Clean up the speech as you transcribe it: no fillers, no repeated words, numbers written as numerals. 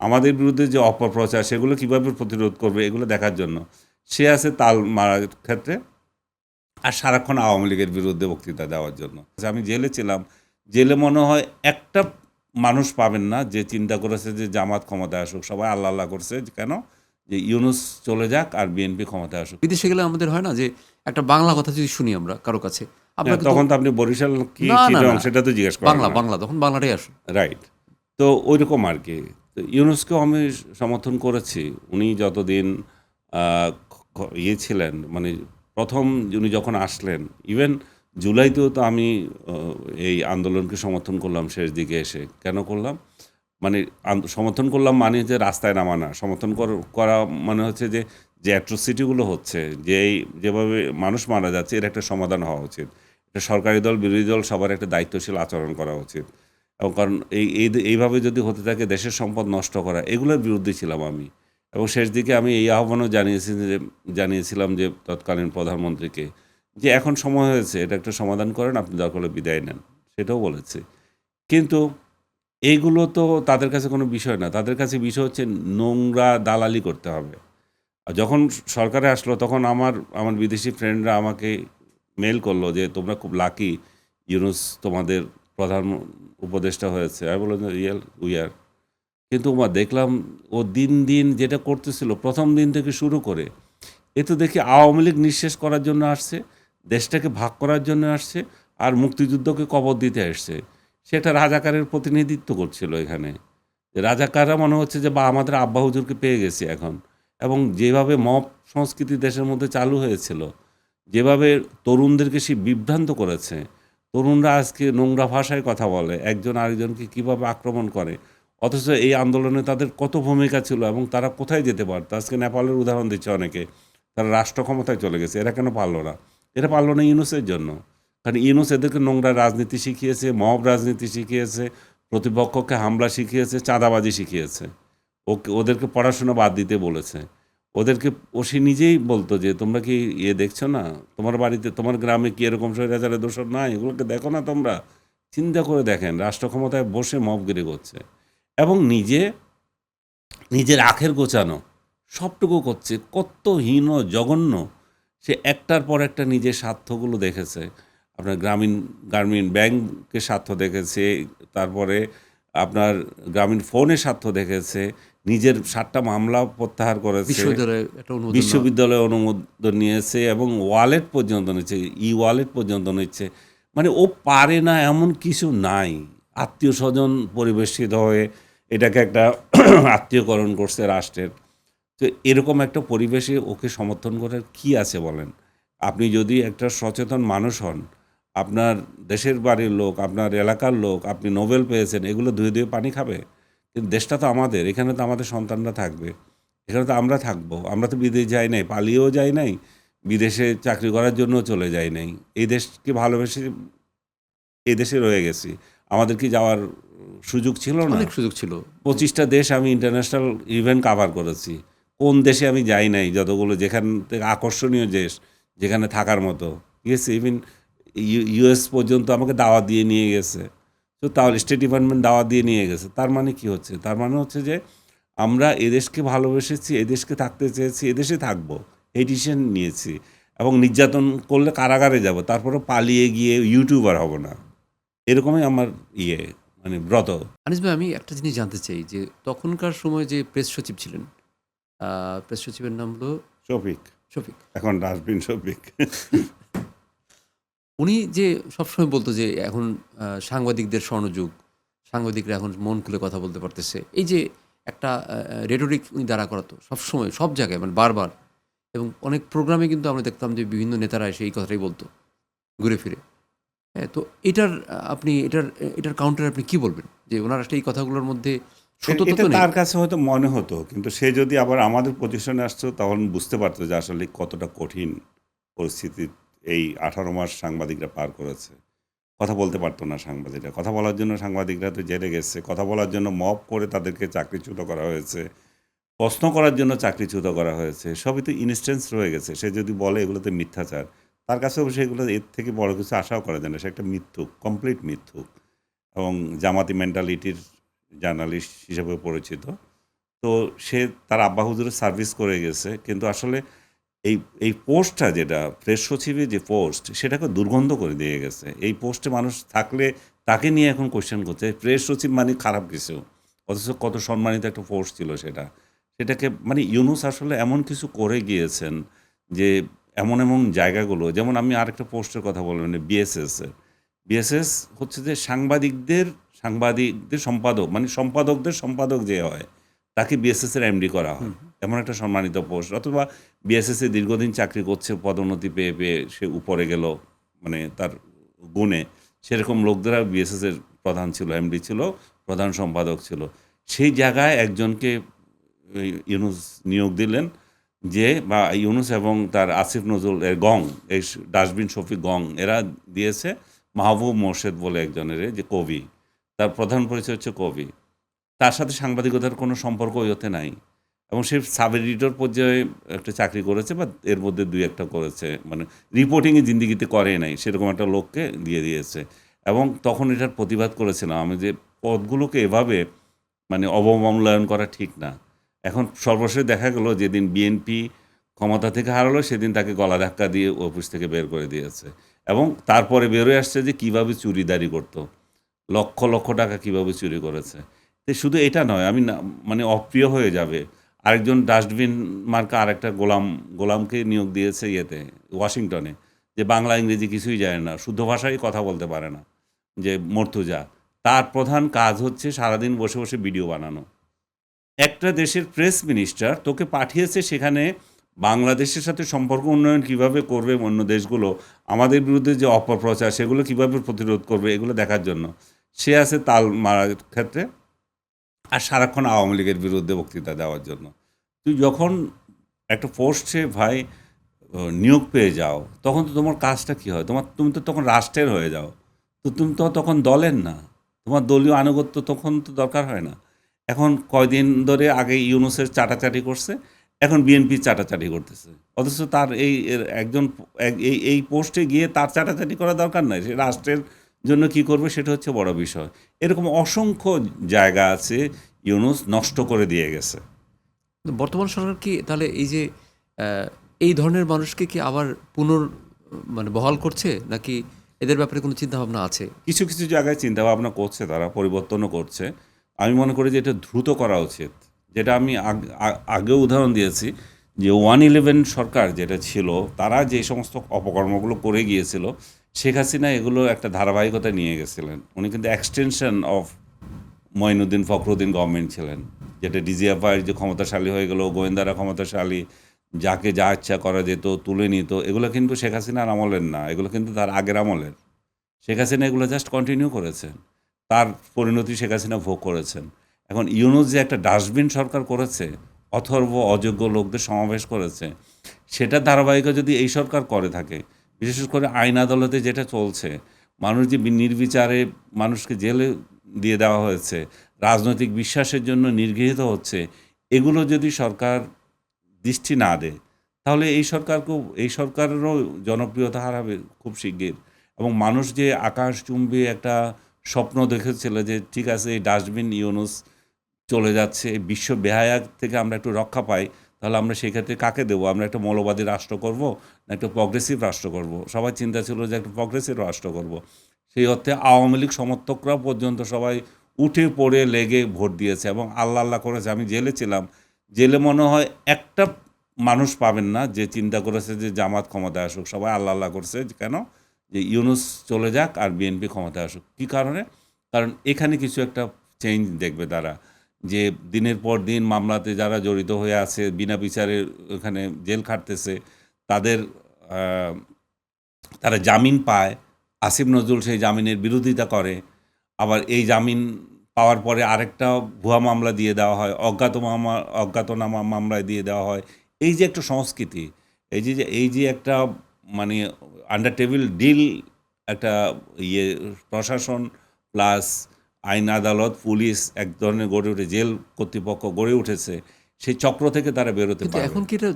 আমাদের বিরুদ্ধে যে অপপ্রচার সেগুলো কীভাবে প্রতিরোধ করবে এগুলো দেখার জন্য সে আছে তাল মারার ক্ষেত্রে, আর সারাক্ষণ আওয়ামী লীগের বিরুদ্ধে বক্তৃতা দেওয়ার জন্য। আমি জেলে ছিলাম, জেলে মনে হয় একটা মানুষ পাবেন না যে চিন্তা করেছে যে জামাত ক্ষমতায় আসুক, সবাই আল্লাহ আল্লাহ করছে কেন যে ইউনূস চলে যাক আর বিএনপি ক্ষমতায় আসুক। বিদেশে গেলে আমাদের হয় না যে একটা বাংলা কথা যদি শুনি আমরা কারো কাছে, হ্যাঁ, তখন তো আপনি বরিশাল কি না না চিটং না সেটা তো জিজ্ঞেস করেন বাংলা না। বাংলা তখন বাংলাটাই আসুন। রাইট। তো ওই রকম আর কি। তো ইউনূসকেও আমি সমর্থন করেছি। উনি যতদিন ইয়ে ছিলেন, মানে প্রথম উনি যখন আসলেন, ইভেন জুলাইতেও তো আমি এই আন্দোলনকে সমর্থন করলাম শেষ দিকে এসে। কেন করলাম? মানে সমর্থন করলাম মানে যে রাস্তায় নামা না, সমর্থন করা মানে হচ্ছে যে যে অ্যাট্রোসিটিগুলো হচ্ছে, যেভাবে মানুষ মারা যাচ্ছে, এর একটা সমাধান হওয়া উচিত। এটা সরকারি দল বিরোধী দল সবার একটা দায়িত্বশীল আচরণ করা উচিত। এবং কারণ এইভাবে যদি হতে থাকে দেশের সম্পদ নষ্ট করা, এগুলোর বিরুদ্ধে ছিলাম আমি। এবং শেষ দিকে আমি এই আহ্বানও জানিয়েছিলাম যে তৎকালীন প্রধানমন্ত্রীকে যে এখন সময় হয়েছে, এটা একটা সমাধান করেন, আপনি দরকার হলে বিদায় নেন, সেটাও বলেছি। কিন্তু এইগুলো তো তাদের কাছে কোনো বিষয় না, তাদের কাছে বিষয় হচ্ছে নোংরা দালালি করতে হবে। আর যখন সরকারে আসলো তখন আমার বিদেশি ফ্রেন্ডরা আমাকে মেল করলো যে তোমরা খুব লাকি, ইউনূস তোমাদের প্রধান উপদেষ্টা হয়েছে। আমি বললাম রিয়েল উইয়ার। কিন্তু দেখলাম ও দিন দিন যেটা করতেছিল প্রথম দিন থেকে শুরু করে, এ তো দেখি আওয়ামী লীগ নিঃশেষ করার জন্য আসছে, দেশটাকে ভাগ করার জন্য আসছে, আর মুক্তিযুদ্ধকে কবর দিতে আসছে। সেটা রাজাকারের প্রতিনিধিত্ব করছিল এখানে। রাজাকাররা মনে হচ্ছে যে বা আমাদের আব্বা হুজুরকে পেয়ে গেছি এখন। এবং যেভাবে মব সংস্কৃতি দেশের মধ্যে চালু হয়েছিল, যেভাবে তরুণদেরকে সে বিভ্রান্ত করেছে, তরুণরা আজকে নোংরা ভাষায় কথা বলে, একজন আরেকজনকে কীভাবে আক্রমণ করে, অথচ এই আন্দোলনে তাদের কত ভূমিকা ছিল এবং তারা কোথায় যেতে পারত। আজকে নেপালের উদাহরণ দিচ্ছে অনেকে, তারা রাষ্ট্র ক্ষমতায় চলে গেছে, এরা কেন পারলো না? এরা পারলো না ইউনূসের জন্য। কারণ ইউনূস এদেরকে নোংরা রাজনীতি শিখিয়েছে, মব রাজনীতি শিখিয়েছে, প্রতিপক্ষকে হামলা শিখিয়েছে, চাঁদাবাজি শিখিয়েছে, ওদেরকে পড়াশোনা বাদ দিতে বলেছে। ওদেরকে সে নিজেই বলতো যে তোমরা কি দেখছো না, তোমার বাড়িতে তোমার গ্রামে কি এরকম স্বৈরাচারের দোষর নাই, এগুলোকে দেখো না তোমরা? চিন্তা করে দেখেন, রাষ্ট্র ক্ষমতায় বসে মবগিরি করছে এবং নিজের আখের গোছানো সবটুকু করছে, কত হীন জঘন্য। সে একটার পর একটা নিজের স্বার্থগুলো দেখেছে। আপনার গ্রামীণ ব্যাংকের স্বার্থ দেখেছে, তারপরে আপনার গ্রামীণ ফোনের স্বার্থ দেখেছে, নিজের 7টা মামলা প্রত্যাহার করেছে, বিশ্ববিদ্যালয়ে অনুমোদন নিয়েছে এবং ওয়ালেট পর্যন্ত নিচ্ছে, ওয়ালেট পর্যন্ত নিচ্ছে। মানে ও পারে না এমন কিছু নাই। আত্মীয় স্বজন পরিবেশিত হয়ে এটাকে একটা আত্মীয়করণ করছে রাষ্ট্রের। তো এরকম একটা পরিবেশে ওকে সমর্থন করার কি আছে বলেন? আপনি যদি একটা সচেতন মানুষ হন, আপনার দেশের বাড়ির লোক, আপনার এলাকার লোক, আপনি নোবেল পেয়েছেন, এগুলো ধুয়ে ধুয়ে পানি খাবে? কিন্তু দেশটা তো আমাদের, এখানে তো আমাদের সন্তানরা থাকবে, এখানে তো আমরা থাকবো। আমরা তো বিদেশ যাই নাই, পালিয়েও যাই নাই, বিদেশে চাকরি করার জন্য চলে যাই নাই। এই দেশকে ভালোবেসে এই দেশে রয়ে গেছি। আমাদের কি যাওয়ার সুযোগ ছিল না? অনেক সুযোগ ছিল। 25টা দেশ আমি ইন্টারন্যাশনাল ইভেন্ট কাভার করেছি। কোন দেশে আমি যাই নাই, যতগুলো যেখান থেকে আকর্ষণীয় দেশ, যেখানে থাকার মতো গেছে। ইভেন ইউএস পর্যন্ত আমাকে দাওয়াত দিয়ে নিয়ে গেছে। তো তাহলে স্টেট ডিপার্টমেন্ট দাওয়াত দিয়ে নিয়ে গেছে। তার মানে কি হচ্ছে? তার মানে হচ্ছে যে আমরা এদেশকে ভালোবেসেছি, এদেশকে থাকতে চেয়েছি, এদেশে থাকবো, এই ডিসিশন নিয়েছি। এবং নির্যাতন করলে কারাগারে যাব, তারপরে পালিয়ে গিয়ে ইউটিউবার হব না। এরকমই আমার মানে ব্রত। আনিস ভাই, আমি একটা জিনিস জানতে চাই যে তখনকার সময় যে প্রেস সচিব ছিলেন, প্রেস সচিবের নাম হলো শফিক, শফিক। এখন ডাস্টবিন শফিক। উনি যে সবসময় বলতো যে এখন সাংবাদিকদের স্বর্ণযুগ, সাংবাদিকরা এখন মন খুলে কথা বলতে পারতেছে, এই যে একটা রেটোরিক উনি দাঁড়া করাতো সবসময় সব জায়গায়, মানে বারবার। এবং অনেক প্রোগ্রামে কিন্তু আমরা দেখতাম যে বিভিন্ন নেতারা এসে এই কথাটাই বলতো ঘুরে ফিরে। হ্যাঁ, তো এটার কাউন্টারে আপনি কি বলবেন যে ওনার আসলে এই কথাগুলোর মধ্যে সত্যতা এটা তো নেই? তার কাছে হয়তো মনে হতো, কিন্তু সে যদি আবার আমাদের পজিশনে আসতো তখন বুঝতে পারতো যে আসলে কতটা কঠিন পরিস্থিতি এই 18 মাস সাংবাদিকরা পার করেছে। কথা বলতে পারতো না সাংবাদিকরা, কথা বলার জন্য সাংবাদিকরা তো জেলে গেছে, কথা বলার জন্য মব করে তাদেরকে চাকরিচ্যুত করা হয়েছে, প্রশ্ন করার জন্য চাকরিচ্যুত করা হয়েছে। সবই তো ইনস্ট্যান্স রয়ে গেছে। সে যদি বলে এগুলোতে মিথ্যাচার, তার কাছে অবশ্যই এগুলো এর থেকে বড় কিছু আশাও করা যায় না। সে একটা মিথ্যুক, কমপ্লিট মিথ্যুক এবং জামাতি মেন্টালিটির জার্নালিস্ট হিসেবে পরিচিত। তো সে তার আব্বা হুজুরের সার্ভিস করে গেছে, কিন্তু আসলে এই এই পোস্টটা যেটা প্রেস সচিবের যে পোস্ট সেটাকে দুর্গন্ধ করে দিয়ে গেছে। এই পোস্টে মানুষ থাকলে তাকে নিয়ে এখন কোয়েশ্চেন করছে প্রেস সচিব মানে খারাপ কিছু, অথচ কত সম্মানিত একটা পোস্ট ছিল সেটা। সেটাকে মানে ইউনূস আসলে এমন কিছু করে গিয়েছেন যে এমন এমন জায়গাগুলো, যেমন আমি আরেকটা পোস্টের কথা বললাম মানে বিএসএস এর। বিএসএস হচ্ছে যে সাংবাদিকদের সম্পাদক, মানে সম্পাদকদের সম্পাদক যে হয় তাকে বিএসএস এর এমডি করা হয়, এমন একটা সম্মানিত পোস্ট। অথবা বিএসএস এ দীর্ঘদিন চাকরি করছে, পদোন্নতি পেয়ে পেয়ে সে উপরে গেল, মানে তার গুণে সেরকম লোকদেরা বিএসএস এর প্রধান ছিল, এমডি ছিল, প্রধান সম্পাদক ছিল। সেই জায়গায় একজনকে ইউনূস নিয়োগ দিলেন, যে বা ইউনূস এবং তার আসিফ নজরুল এর গং, এই ডাস্টবিন শফিক গং এরা দিয়েছে মাহবুব মোর্শেদ বলে একজনের, যে কবি, তার প্রধান পরিচয় হচ্ছে কবি। তার সাথে সাংবাদিকতার কোনো সম্পর্ক ইয়েতে নাই, এবং সে সাব এডিটর পর্যায়ে একটা চাকরি করেছে বা এর মধ্যে দুই একটা করেছে, মানে রিপোর্টিংয়ে জিন্দিগিতে করে নাই, সেরকম একটা লোককে দিয়ে দিয়েছে। এবং তখন এটার প্রতিবাদ করেছিলাম আমি, যে পদগুলোকে এভাবে মানে অবমূল্যায়ন করা ঠিক না। এখন সর্বশেষ দেখা গেল যেদিন বিএনপি ক্ষমতা থেকে হারালো সেদিন তাকে গলা ধাক্কা দিয়ে অফিস থেকে বের করে দিয়েছে, এবং তারপরে বেরোয় আসছে যে কীভাবে চুরিদারি করতো, লক্ষ লক্ষ টাকা কিভাবে চুরি করেছে। তো শুধু এটা নয়, আমি না মানে অপ্রিয় হয়ে যাবে, আরেকজন ডাস্টবিন মার্কা আরেকটা গোলামকে নিয়োগ দিয়েছে ইয়েতে, ওয়াশিংটনে, যে বাংলা ইংরেজি কিছুই জানে না, শুদ্ধ ভাষায় কথা বলতে পারে না, যে মর্তুজা। তার প্রধান কাজ হচ্ছে সারাদিন বসে বসে ভিডিও বানানো। একটা দেশের প্রেস মিনিস্টার তোকে পাঠিয়েছে সেখানে বাংলাদেশের সাথে সম্পর্ক উন্নয়ন কিভাবে করবে অন্য দেশগুলো, আমাদের বিরুদ্ধে যে অপপ্রচার সেগুলো কিভাবে প্রতিরোধ করবে, এগুলো দেখার জন্য সে আছে তাল মারার ক্ষেত্রে, আর সারাক্ষণ আওয়ামী লীগের বিরুদ্ধে বক্তৃতা দেওয়ার জন্য। তুই যখন একটা পোস্টে ভাই নিয়োগ পেয়ে যাও, তখন তো তোমার কাজটা কী হয়, তুমি তো তখন রাষ্ট্রের হয়ে যাও, তো তুমি তো তখন দলের না, তোমার দলীয় আনুগত্য তখন তো দরকার হয় না। এখন কয়দিন ধরে আগে ইউনূসের চাটাচাটি করছে, এখন বিএনপি চাটাচাটি করতেছে, অথচ তার একজন এই পোস্টে গিয়ে তার চাটাচাটি করা দরকার নাই, সে রাষ্ট্রের জন্য কি করবে সেটা হচ্ছে বড় বিষয়। এরকম অসংখ্য জায়গা আছে ইউনূস নষ্ট করে দিয়ে গেছে। বর্তমান সরকার কি তাহলে এই যে আহ, এই ধরনের মানুষকে কি আবার মানে বহাল করছে, নাকি এদের ব্যাপারে কোনো চিন্তা ভাবনা আছে? কিছু কিছু জায়গায় চিন্তাভাবনা করছে, তারা পরিবর্তনও করছে। আমি মনে করি যে এটা দ্রুত করা উচিত। যেটা আমি আগেও উদাহরণ দিয়েছি, যে 111 সরকার যেটা ছিল, তারা যে সমস্ত অপকর্মগুলো করে গিয়েছিল, শেখ হাসিনা এগুলো একটা ধারাবাহিকতা নিয়ে গেছিলেন। উনি কিন্তু extension of Moinuddin Fakhruddin government ছিলেন, যেটা ডিজিএফআই যে ক্ষমতাশালী হয়ে গেল, গোয়েন্দারা ক্ষমতাশালী, যাকে যা ইচ্ছা করা যেত তুলে নিত, এগুলো কিন্তু শেখ হাসিনার আমলের না, এগুলো কিন্তু তার আগের আমলের। শেখ হাসিনা এগুলো জাস্ট কন্টিনিউ করেছেন, তার পরিণতি শেখ হাসিনা ভোগ করেছেন। এখন ইউনূস যে একটা ডাস্টবিন সরকার করেছে, অথর্ব অযোগ্য লোকদের সমাবেশ করেছে, সেটা ধারাবাহিক যদি এই সরকার করে থাকে, বিশেষ করে আইন আদালতে যেটা চলছে, মানুষ যে নির্বিচারে মানুষকে জেলে দিয়ে দেওয়া হয়েছে, রাজনৈতিক বিশ্বাসের জন্য নিগৃহীত হচ্ছে, এগুলো যদি সরকার দৃষ্টি না দেয়, তাহলে এই সরকারেরও জনপ্রিয়তা হারাবে খুব শিগগির। এবং মানুষ যে আকাশচুম্বী একটা স্বপ্ন দেখেছিল যে ঠিক আছে এই ডাস্টবিন ইউনূস চলে যাচ্ছে, এই বিশ্ব বেহায়া থেকে আমরা একটু রক্ষা পাই, তাহলে আমরা সেই ক্ষেত্রে কাকে দেবো, আমরা একটা মৌলবাদী রাষ্ট্র করব না একটা প্রগ্রেসিভ রাষ্ট্র করব? সবার চিন্তা ছিল যে একটা প্রগ্রেসিভ রাষ্ট্র করব। সেই অর্থে আওয়ামী লীগ সমর্থকরা পর্যন্ত সবাই উঠে পড়ে লেগে ভোট দিয়েছে এবং আল্লাহ আল্লাহ করেছে। আমি জেলে ছিলাম, জেলে মনে হয় একটা মানুষ পাবেন না যে চিন্তা করেছে যে জামাত ক্ষমতায় আসুক, সবাই আল্লাহ আল্লাহ করছে। কেন? যে ইউনূস চলে যাক আর বিএনপি ক্ষমতায় আসুক। কী কারণে? কারণ এখানে কিছু একটা চেঞ্জ দেখবে তারা, যে দিনের পর দিন মামলাতে যারা জড়িত হয়ে আছে, বিনা বিচারে ওখানে জেল খাটতেছে, তাদের তারা জামিন পায়, আসিফ নজরুল সেই জামিনের বিরোধিতা করে, আবার এই জামিন পাওয়ার পরে আরেকটা ভুয়া মামলা দিয়ে দেওয়া হয়, অজ্ঞাতনামা মামলায় দিয়ে দেওয়া হয়। এই যে একটা সংস্কৃতি, এই যে একটা মানে আন্ডার টেবিল ডিল, একটা ইয়ে প্রশাসন প্লাস আইন আদালত পুলিশ এক ধরনের গড়ে উঠে, জেল কর্তৃপক্ষ গড়ে উঠেছে, সেই চক্র থেকে তারা বেরোতে কিন্তু পারবে। এখন কি এটা